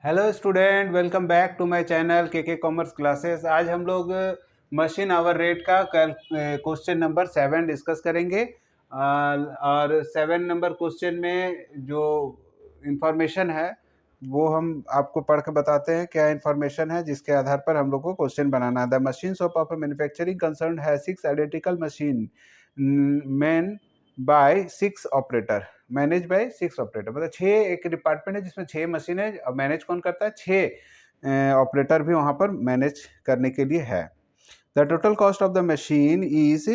Hello student, welcome back to my channel के commerce classes. आज हम लोग मशीन आवर रेट का क्वेश्चन नंबर 7 डिस्कस करेंगे। और 7 नंबर क्वेश्चन में जो इंफॉर्मेशन है वो हम आपको पढ़ के बताते हैं क्या इंफॉर्मेशन है, जिसके आधार पर हम लोग को क्वेश्चन बनाना है। The machine shop of manufacturing concern है 6 identical machine manned by 6 operator, manage by 6 operator. मतलब 6 एक डिपार्टमेंट है जिसमें 6 मशीन है और मैनेज कौन करता है? 6 ऑपरेटर भी वहां पर मैनेज करने के लिए है। The total cost of the machine is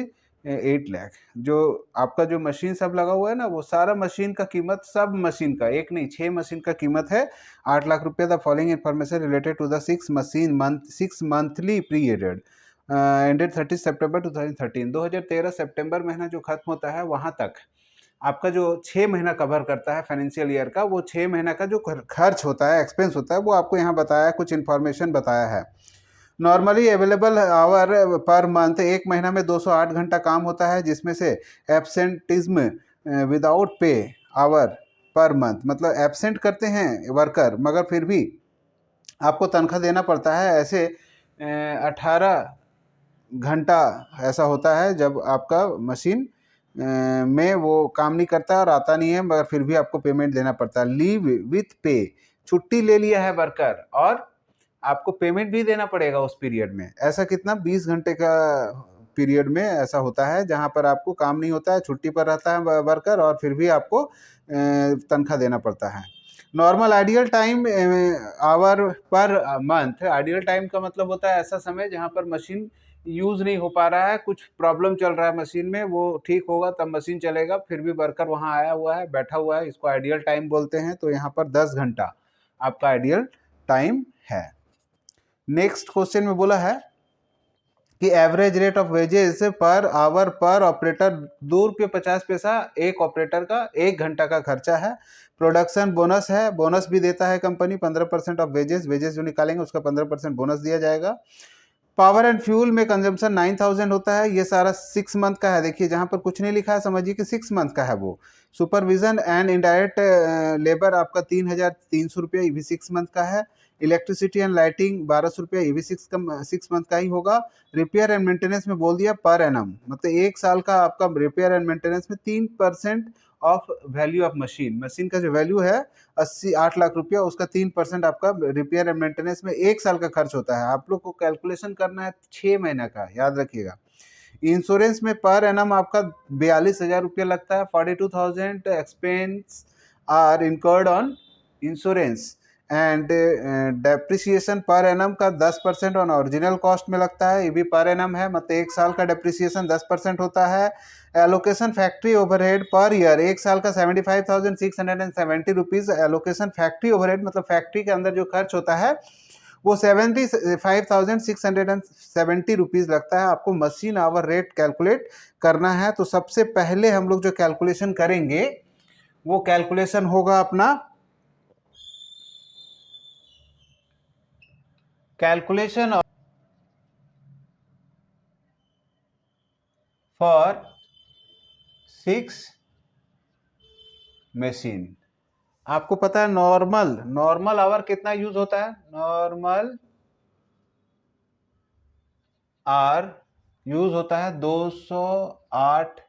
8 lakh. जो आपका जो मशीन सब लगा हुआ है ना, वो सारा मशीन का कीमत, सब मशीन का, एक नहीं 6 मशीन का कीमत है 8 लाख रुपये। The following information related to the 6 monthly period ended 30 सितंबर 2013। 2013 सितंबर महीना जो खत्म होता है वहां तक आपका जो 6 महीना कवर करता है फाइनेंशियल ईयर का, वो 6 महीना का जो खर्च होता है, एक्सपेंस होता है, वो आपको यहाँ बताया है, कुछ इन्फॉर्मेशन बताया है। Normally available hour per month, एक महीना में 208 घंटा काम होता है, जिसमें से absenteeism without pay hour per month, मतलब एब्सेंट करते हैं वर्कर मगर फिर भी आपको तनख्वाह देना पड़ता है। ऐसे 18 घंटा ऐसा होता है जब आपका मशीन में वो काम नहीं करता और आता नहीं है, मगर फिर भी आपको पेमेंट देना पड़ता है। लीव विथ पे, छुट्टी ले लिया है वर्कर और आपको पेमेंट भी देना पड़ेगा उस पीरियड में। ऐसा कितना 20 घंटे का पीरियड में ऐसा होता है जहां पर आपको काम नहीं होता है, छुट्टी पर रहता है वर्कर और फिर भी आपको तनख्वाह देना पड़ता है। Normal ideal time hour per month. Ideal time का मतलब होता है ऐसा समय जहां पर मशीन यूज नहीं हो पा रहा है, कुछ प्रॉब्लम चल रहा है मशीन में, वो ठीक होगा तब मशीन चलेगा, फिर भी वर्कर वहां आया हुआ है, बैठा हुआ है, इसको आइडियल टाइम बोलते हैं। तो यहाँ पर 10 घंटा आपका आइडियल टाइम है। नेक्स्ट क्वेश्चन में बोला है कि average rate of wages per hour पर ऑपरेटर 2 रुपये 50 पैसा एक ऑपरेटर का 1 घंटा का खर्चा है। प्रोडक्शन बोनस है, बोनस भी देता है कंपनी 15% ऑफ वेजेस, वेजेस जो निकालेंगे उसका 15% बोनस दिया जाएगा। पावर एंड फ्यूल में कंजम्पशन 9000 होता है, ये सारा 6 मंथ का है। देखिए जहां पर कुछ नहीं लिखा है समझिए कि 6 मंथ का है वो। सुपरविजन एंड इनडायरेक्ट लेबर आपका 3300 रुपये, ये भी 6 मंथ का है। इलेक्ट्रिसिटी एंड लाइटिंग 1200 रुपये, ये भी 6 मंथ का ही होगा। रिपेयर एंड मेंटेनेंस में बोल दिया पर एनम, मतलब 1 साल का आपका रिपेयर एंड मेंटेनेंस में 3% of value of machine, machine का जो वैल्यू है 8 लाख रुपया, उसका 3% आपका रिपेयर एंड मेंटेनेंस में 1 साल का खर्च होता है। आप लोग को कैलकुलेशन करना है 6 महीना का, याद रखिएगा। इंश्योरेंस में पर एनम आपका 42,000 रुपया लगता है। 42,000 expense are incurred on insurance and depreciation per annum का 10% ऑन ओरिजिनल कॉस्ट में लगता है, ये भी पर एनम है, मतलब 1 साल का डेप्रिसिएशन 10% होता है। Allocation factory overhead per year, 1 साल का 75,670 रुपीज़ एलोकेशन फैक्ट्री ओवरहेड, मतलब फैक्ट्री के अंदर जो खर्च होता है वो 75,670 रुपीज़ लगता है। आपको मशीन आवर रेट कैलकुलेट करना है, तो सबसे पहले हम लोग जो कैलकुलेशन करेंगे वो कैलकुलेशन होगा अपना कैलकुलेशन फॉर 6 मशीन। आपको पता है नॉर्मल नॉर्मल आवर कितना यूज होता है? नॉर्मल आवर यूज होता है 208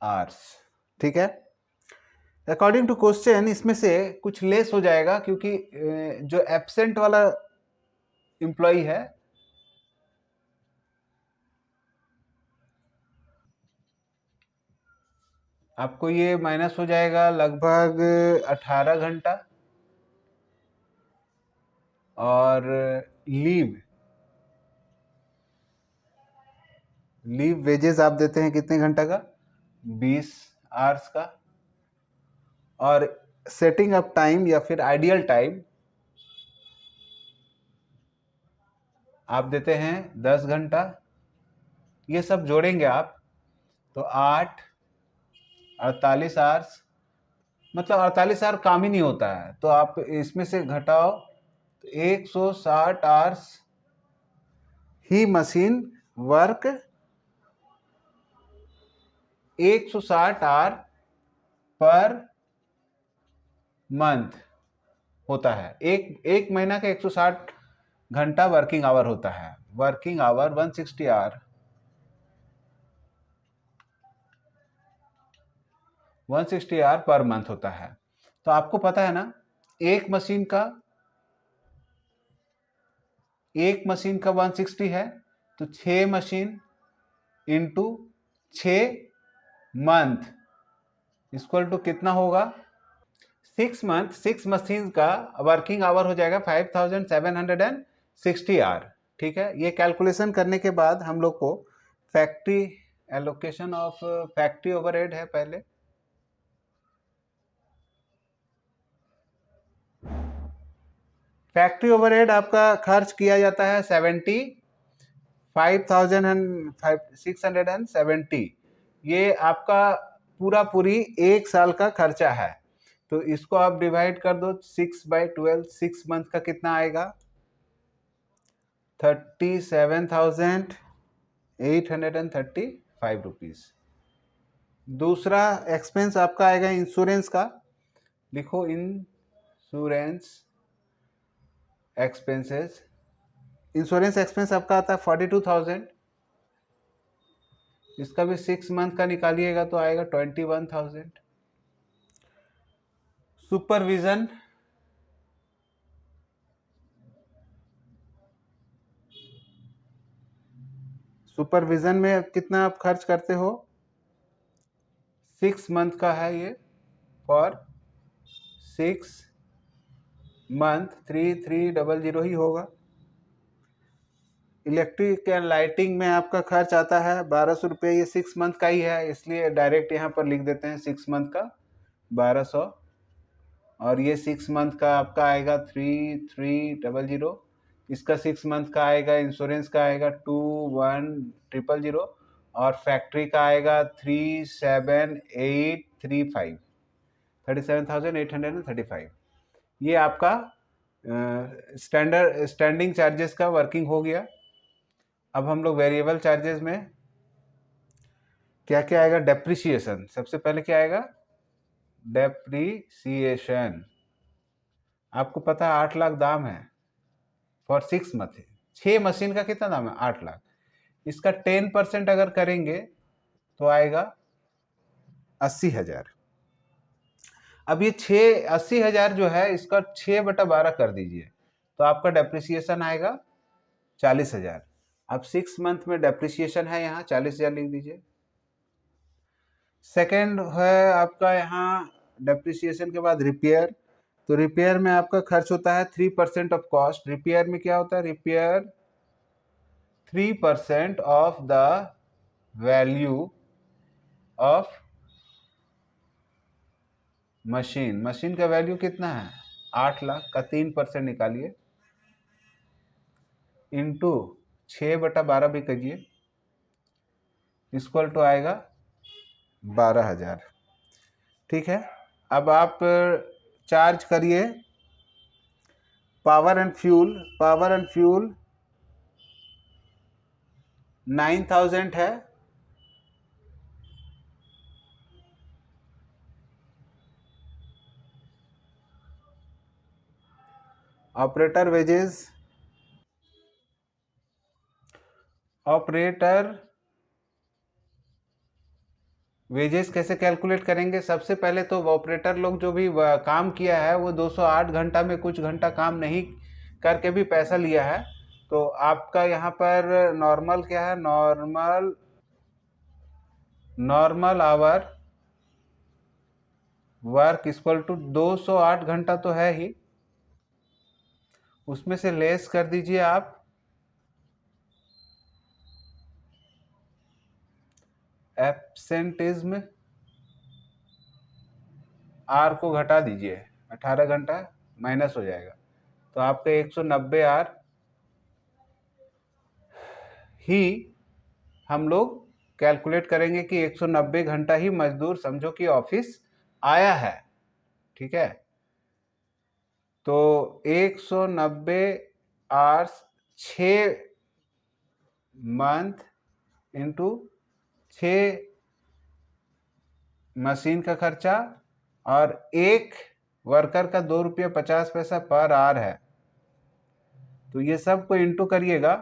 आवर्स, ठीक है। अकॉर्डिंग टू क्वेश्चन इसमें से कुछ लेस हो जाएगा, क्योंकि जो एब्सेंट वाला एम्प्लॉय है आपको ये माइनस हो जाएगा लगभग 18 घंटा। और लीव लीव वेजेस आप देते हैं कितने घंटा का? 20 आवर्स का। और सेटिंग अप टाइम या फिर आइडियल टाइम आप देते हैं 10 घंटा। ये सब जोड़ेंगे आप तो 8 48 आवर्स, मतलब 48 आवर काम ही नहीं होता है, तो आप इसमें से घटाओ तो 160 आवर्स ही machine work, 160 hour per month, होता है। एक एक महीना का 160 घंटा वर्किंग आवर होता है। Working hour 160 hour 160 hour per month होता है। तो आपको पता है ना, एक मशीन का 160 है, तो 6 machine into 6 month equal to कितना होगा? 6 मंथ 6 मशीन का वर्किंग आवर हो जाएगा 5760 आवर। ठीक है, ये कैलकुलेशन करने के बाद हम लोग को factory allocation of factory overhead है। पहले फैक्ट्री ओवरहेड आपका खर्च किया जाता है 75,670। ये आपका पूरी एक साल का खर्चा है। तो इसको आप डिवाइड कर दो 6/12, 6 मंथ का कितना आएगा? 37,835 रुपीज। दूसरा एक्सपेंस आपका आएगा इंश्योरेंस का। लिखो इंश्योरेंस एक्सपेंसेस। इंश्योरेंस एक्सपेंस आपका आता है 42,000। इसका भी 6 मंथ का निकालिएगा तो आएगा 21,000। सुपरविजन सुपरविजन में कितना आप खर्च करते हो? 6 मंथ का है ये, फॉर 6 मंथ 3300 ही होगा। इलेक्ट्रिक एंड लाइटिंग में आपका खर्च आता है 1200 रुपये। ये 6 मंथ का ही है, इसलिए डायरेक्ट यहाँ पर लिख देते हैं 6 मंथ का 1200। और ये 6 मंथ का आपका आएगा 3300। इसका 6 मंथ का आएगा, इंश्योरेंस का आएगा 21,000। और फैक्ट्री का आएगा 37,835 37,835। ये आपका स्टैंडिंग चार्जेस का वर्किंग हो गया। अब हम लोग वेरिएबल चार्जेस में क्या क्या आएगा? डेप्रिसिएशन। सबसे पहले क्या आएगा? डेप्रिसिएशन। आपको पता है 8 लाख दाम है फॉर 6 मंथ। 6 मशीन का कितना दाम है? 8 लाख। इसका 10% अगर करेंगे तो आएगा 80,000। अब ये 80,000 जो है, इसका 6/12 कर दीजिए तो आपका डेप्रिसिएशन आएगा 40,000। अब 6 मंथ में डेप्रिसिएशन है, यहाँ 40,000 लिख दीजिए। सेकेंड है आपका यहाँ डेप्रिसिएशन के बाद रिपेयर। तो रिपेयर में आपका खर्च होता है 3% ऑफ कॉस्ट। रिपेयर में क्या होता है? Repair 3% of the value of machine. Machine का वैल्यू कितना है? 8 लाख का 3% निकालिए, इंटू 6/12 भी करिए, इक्वल टू आएगा 12,000। ठीक है, अब आप चार्ज करिए power and fuel. Power and fuel 9,000 है। ऑपरेटर वेजेस, ऑपरेटर वेजेस कैसे कैलकुलेट करेंगे? सबसे पहले तो ऑपरेटर लोग जो भी काम किया है वो 208 घंटा में कुछ घंटा काम नहीं करके भी पैसा लिया है। तो आपका यहाँ पर नॉर्मल क्या है? Normal hour work equal to 208 घंटा तो है ही, उसमें से लेस कर दीजिए आप एब्सेंटिज्म, आर को घटा दीजिए, 18 घंटा माइनस हो जाएगा। तो आपका 190 आर ही हम लोग कैलकुलेट करेंगे कि 190 घंटा ही मजदूर समझो कि ऑफिस आया है। ठीक है, तो 190 आवर्स 6 मंथ इंटू 6 मशीन का खर्चा और 1 वर्कर का 2 रुपया 50 पैसा पर आवर है, तो ये सब को इंटू करिएगा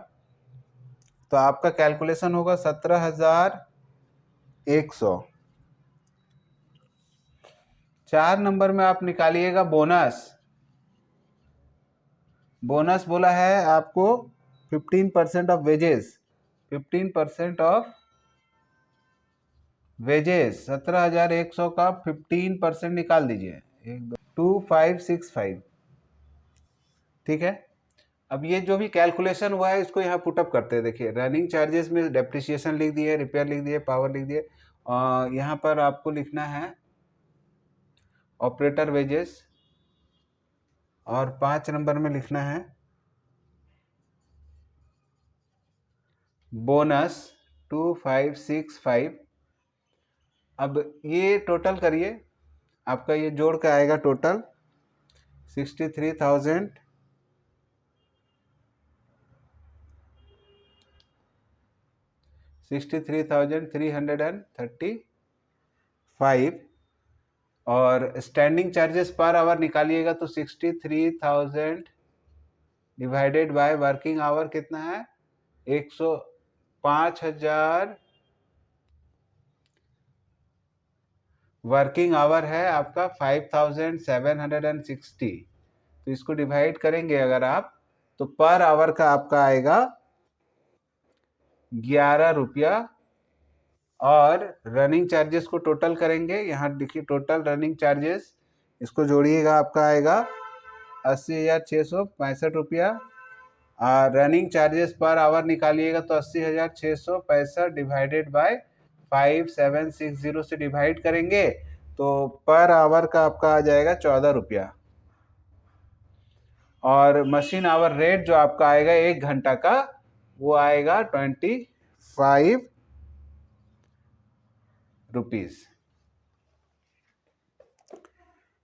तो आपका कैलकुलेशन होगा 17,100। 4 नंबर में आप निकालिएगा बोनस। बोनस बोला है आपको 15% ऑफ वेजेस, 15% ऑफ वेजेस, 17,100 का 15% निकाल दीजिए, 2565। ठीक है, अब ये जो भी कैलकुलेशन हुआ है इसको यहाँ पुटअप करते हैं। देखिए रनिंग चार्जेस में डेप्रिसिएशन लिख दिए, रिपेयर लिख दिए, पावर लिख दिए, और यहाँ पर आपको लिखना है ऑपरेटर वेजेस, और 5 नंबर में लिखना है बोनस 2565। अब ये टोटल करिए, आपका ये जोड़ के आएगा टोटल 63,000 63,335, और स्टैंडिंग चार्जेस पर आवर निकालिएगा तो 63,000 डिवाइडेड बाय वर्किंग आवर कितना है, 105,000 वर्किंग आवर है आपका 5,760। तो इसको डिवाइड करेंगे अगर आप तो पर आवर का आपका आएगा 11 रुपया। और रनिंग चार्जेस को टोटल करेंगे, यहाँ देखिए टोटल रनिंग चार्जेस, इसको जोड़िएगा आपका आएगा 80,665 रुपया। और रनिंग चार्जेस पर आवर निकालिएगा तो 80,665 डिवाइडेड बाय 5,760 से डिवाइड करेंगे तो पर आवर का आपका आ जाएगा 14 रुपया। और मशीन आवर रेट जो आपका आएगा 1 घंटा का वो आएगा 25 रुपीज।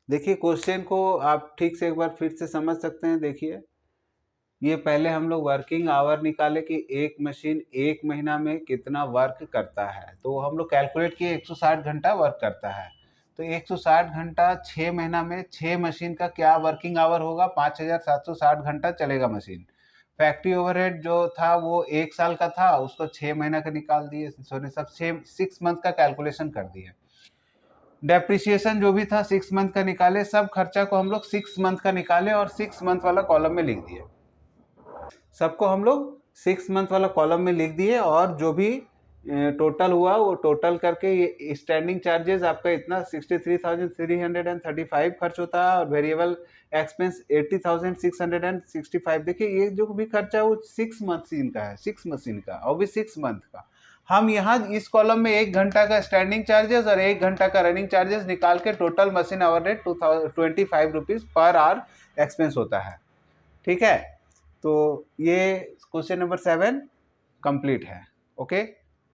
देखिए क्वेश्चन को आप ठीक से एक बार फिर से समझ सकते हैं। देखिए ये पहले हम लोग वर्किंग आवर निकाले कि एक मशीन एक महीना में कितना वर्क करता है, तो हम लोग कैलकुलेट किए 160 घंटा वर्क करता है, तो 160 घंटा 6 महीना में 6 मशीन का क्या वर्किंग आवर होगा, 5,760 घंटा चलेगा मशीन। फैक्ट्री ओवरहेड जो था वो 1 साल का था, उसको 6 महीना का निकाल दिए, सॉरी सब 6 मंथ का कैलकुलेशन कर दिए। डेप्रिसिएशन जो भी था 6 मंथ का निकाले, सब खर्चा को हम लोग 6 मंथ का निकाले और 6 मंथ वाला कॉलम में लिख दिए। सबको हम लोग 6 मंथ वाला कॉलम में लिख दिए, और जो भी टोटल हुआ वो टोटल करके ये स्टैंडिंग चार्जेस आपका इतना 63,335 खर्च होता है, और वेरिएबल एक्सपेंस 80,665। देखिए ये जो भी खर्चा है वो 6 मशीन का है, 6 मशीन का, और भी 6 मंथ का। हम यहाँ इस कॉलम में 1 घंटा का स्टैंडिंग चार्जेस और 1 घंटा का रनिंग चार्जेस निकाल के total machine hour rate 25 rupees per hour expense होता है। ठीक है, तो ये क्वेश्चन नंबर 7 कंप्लीट है। ओके।